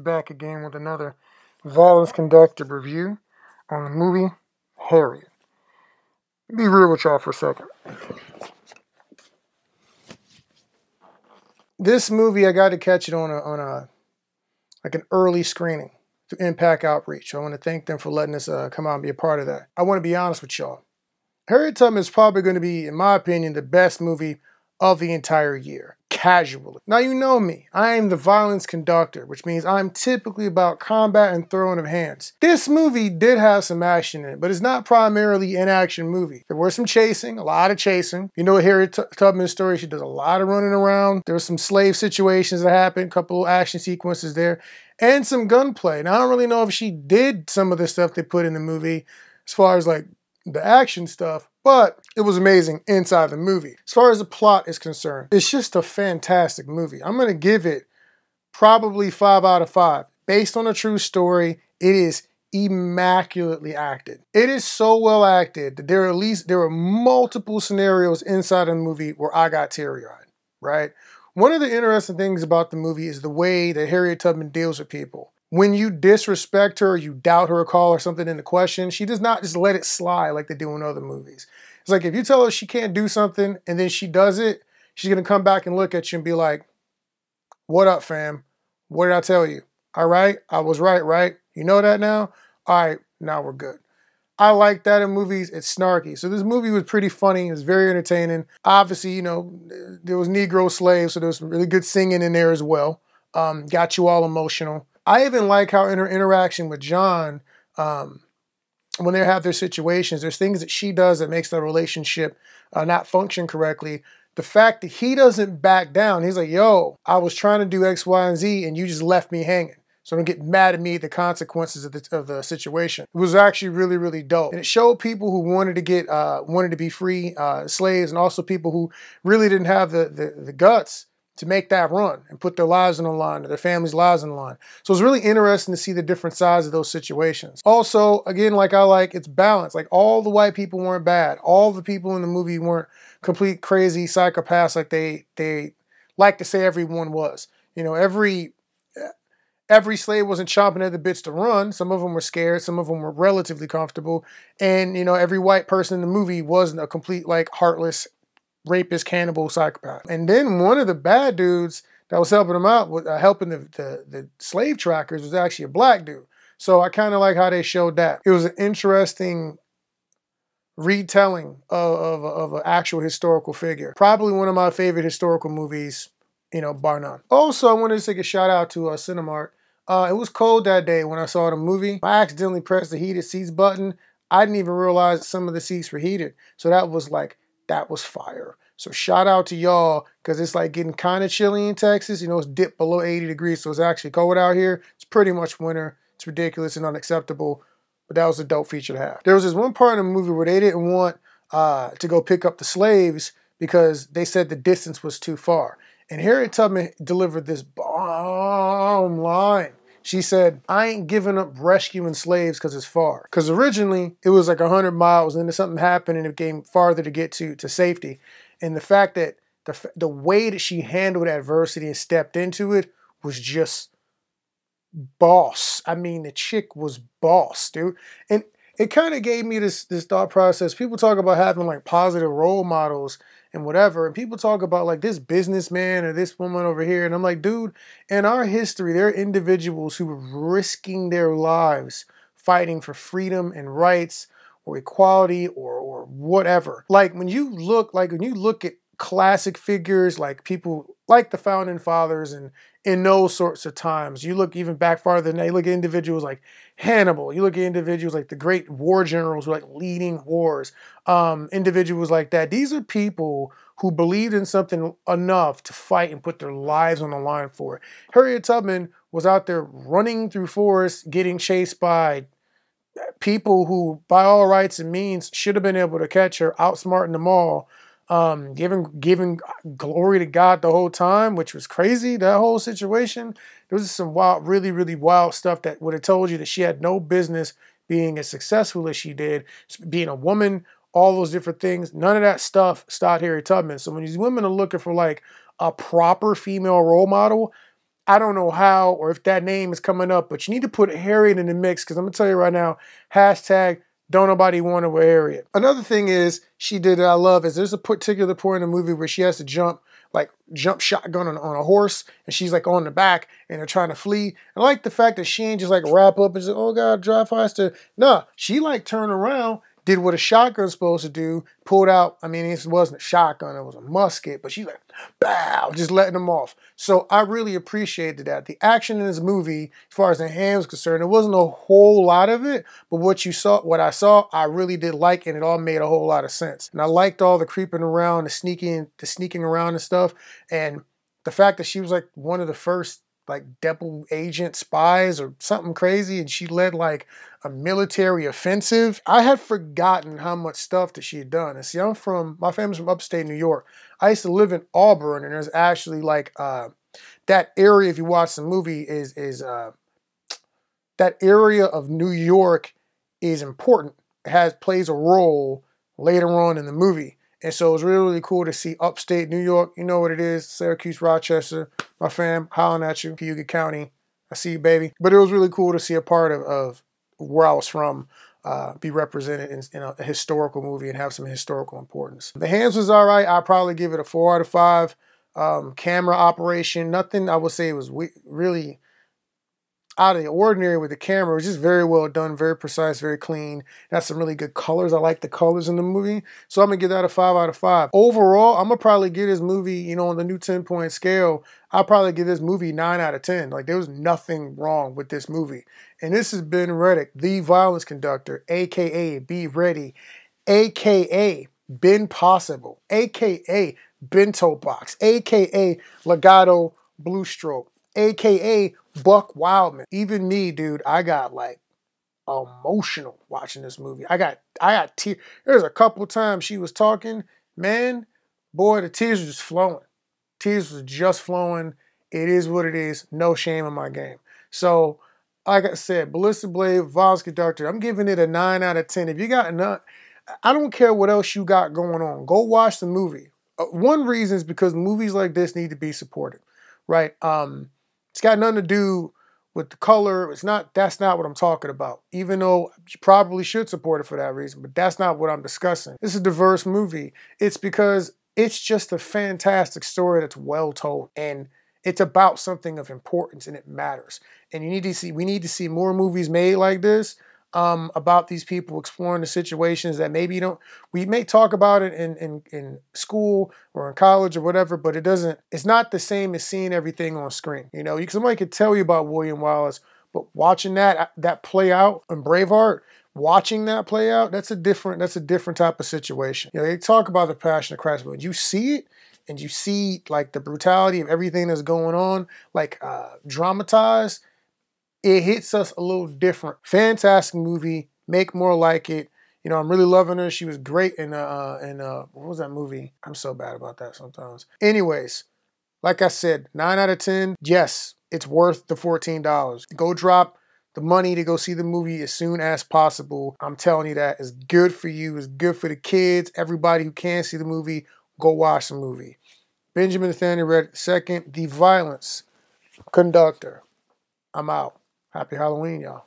back again with another Violence Conductor review on the movie Harriet. Be real with y'all for a second. This movie, I got to catch it on an early screening through Impact Outreach. I want to thank them for letting us come out and be a part of that. I want to be honest with y'all. Harriet Tubman is probably going to be, in my opinion, the best movie of the entire year, casually. Now, you know me. I am the Violence Conductor, which means I'm typically about combat and throwing of hands. This movie did have some action in it, but it's not primarily an action movie. There was some chasing, a lot of chasing. You know Harriet Tubman's story, she does a lot of running around. There were some slave situations that happened, a couple of action sequences there, and some gunplay. Now, I don't really know if she did some of the stuff they put in the movie as far as like the action stuff, but it was amazing inside the movie. As far as the plot is concerned, it's just a fantastic movie. I'm going to give it probably 5 out of 5. Based on a true story, it is immaculately acted. It is so well acted that there are multiple scenarios inside of the movie where I got teary-eyed, right? One of the interesting things about the movie is the way that Harriet Tubman deals with people. When you disrespect her, or you doubt her or call her something into question, she does not just let it slide like they do in other movies. It's like if you tell her she can't do something and then she does it, she's going to come back and look at you and be like, "What up, fam? What did I tell you? All right, I was right, right? You know that now? All right, now we're good." I like that in movies. It's snarky. So this movie was pretty funny. It was very entertaining. Obviously, you know, there was Negro slaves, so there was some really good singing in there as well. Got you all emotional. I even like how in her interaction with John, when they have their situations, there's things that she does that makes the relationship not function correctly. The fact that he doesn't back down, he's like, "Yo, I was trying to do X, Y, and Z, and you just left me hanging. So don't get mad at me at the consequences of the situation." It was actually really, really dope. And it showed people who wanted to be free slaves, and also people who really didn't have the guts to make that run and put their lives on the line, or their families' lives on the line. So it's really interesting to see the different sides of those situations. Also, again, it's balanced. Like, all the white people weren't bad. All the people in the movie weren't complete crazy psychopaths like they like to say everyone was. You know, every slave wasn't chomping at the bits to run. Some of them were scared. Some of them were relatively comfortable. And, you know, every white person in the movie wasn't a complete, like, heartless rapist, cannibal, psychopath. And then one of the bad dudes that was helping him out, helping the slave trackers, was actually a black dude. So I kind of like how they showed that. It was an interesting retelling of an actual historical figure. Probably one of my favorite historical movies, you know, bar none. Also, I wanted to take a shout out to Cinemark. It was cold that day when I saw the movie. I accidentally pressed the heated seats button. I didn't even realize some of the seats were heated. So that was fire. So shout out to y'all, because it's like getting kind of chilly in Texas. You know, it's dipped below 80 degrees, so it's actually cold out here. It's pretty much winter. It's ridiculous and unacceptable, but that was a dope feature to have. There was this one part in the movie where they didn't want to go pick up the slaves because they said the distance was too far. And Harriet Tubman delivered this bomb line. She said, "I ain't giving up rescuing slaves because it's far." Because originally it was like 100 miles, and then something happened and it became farther to get to safety. And the fact that the way that she handled adversity and stepped into it was just boss. I mean, the chick was boss, dude. And it kind of gave me this thought process. People talk about having like positive role models and whatever, and people talk about like this businessman or this woman over here, and I'm like, dude, in our history, there are individuals who were risking their lives fighting for freedom and rights or equality or whatever. Like when you look at classic figures, like people like the founding fathers, and in those sorts of times, you look even back farther than that, you look at individuals like Hannibal, you look at individuals like the great war generals who are like leading wars, individuals like that. These are people who believed in something enough to fight and put their lives on the line for it. Harriet Tubman was out there running through forests, getting chased by people who, by all rights and means, should have been able to catch her, outsmarting them all, giving glory to God the whole time, which was crazy, that whole situation. There was some wild, really, really wild stuff that would have told you that she had no business being as successful as she did, being a woman, all those different things. None of that stuff stopped Harriet Tubman. So when these women are looking for like a proper female role model, I don't know how or if that name is coming up, but you need to put Harriet in the mix because I'm going to tell you right now, hashtag don't nobody want her with Harriet. Another thing is she did that I love is there's a particular point in the movie where she has to jump shotgun on a horse and she's like on the back and they're trying to flee. I like the fact that she ain't just like wrap up and say, oh God, drive faster. Nah, she like turned around, did what a shotgun's supposed to do, pulled out, I mean, it wasn't a shotgun, it was a musket, but she's like, bow, just letting them off. So I really appreciated that. The action in this movie, as far as the hand was concerned, there wasn't a whole lot of it, but what I saw, I really did like, and it all made a whole lot of sense. And I liked all the creeping around, the sneaking around and stuff, and the fact that she was like one of the first like double agent spies or something crazy, and she led like a military offensive. I had forgotten how much stuff that she had done. And see, my family's from upstate New York. I used to live in Auburn, and there's actually like that area, if you watch the movie, is that area of New York is important. It plays a role later on in the movie. And so it was really, really cool to see upstate New York. You know what it is, Syracuse, Rochester, my fam, howling at you, Cayuga County. I see you, baby. But it was really cool to see a part of where I was from be represented in a historical movie and have some historical importance. The hands was all right. I'd probably give it a 4 out of 5. Camera operation, nothing I would say it was really out of the ordinary with the camera. It was just very well done, very precise, very clean. That's some really good colors. I like the colors in the movie. So I'm going to give that a 5 out of 5. Overall, I'm going to probably give this movie, on the new 10-point scale, I'll probably give this movie 9 out of 10. Like, there was nothing wrong with this movie. And this has been Reddick, the Violence Conductor, a.k.a. Be Ready, a.k.a. Ben Possible, a.k.a. Bento Box, a.k.a. Legato Blue Stroke, a.k.a. Buck Wildman. Even me, dude, I got like emotional watching this movie. I got tears. There's a couple times she was talking, man, boy, the tears were just flowing. Tears was just flowing. It is what it is. No shame in my game. So, like I said, Ballistic Blade, Violence Conductor, I'm giving it a 9 out of 10. If you got enough, I don't care what else you got going on. Go watch the movie. One reason is because movies like this need to be supported, right? It's got nothing to do with the color. That's not what I'm talking about. Even though you probably should support it for that reason, but that's not what I'm discussing. This is a diverse movie. It's because it's just a fantastic story that's well told, and it's about something of importance, and it matters. And we need to see more movies made like this, about these people exploring the situations that maybe we may talk about it in school or in college or whatever, but it's not the same as seeing everything on screen. Somebody could tell you about William Wallace, but watching that play out in Braveheart, watching that play out, that's a different type of situation. They talk about the Passion of Christ, but when you see it, and you see like the brutality of everything that's going on, like dramatized, it hits us a little different. Fantastic movie. Make more like it. I'm really loving her. She was great in what was that movie? I'm so bad about that sometimes. Anyways, like I said, 9 out of 10. Yes, it's worth the $14. Go drop the money to go see the movie as soon as possible. I'm telling you that. It's good for you. It's good for the kids. Everybody who can see the movie, go watch the movie. Benjamin Nathaniel Reddick II, The Violence Conductor. I'm out. Happy Halloween, y'all.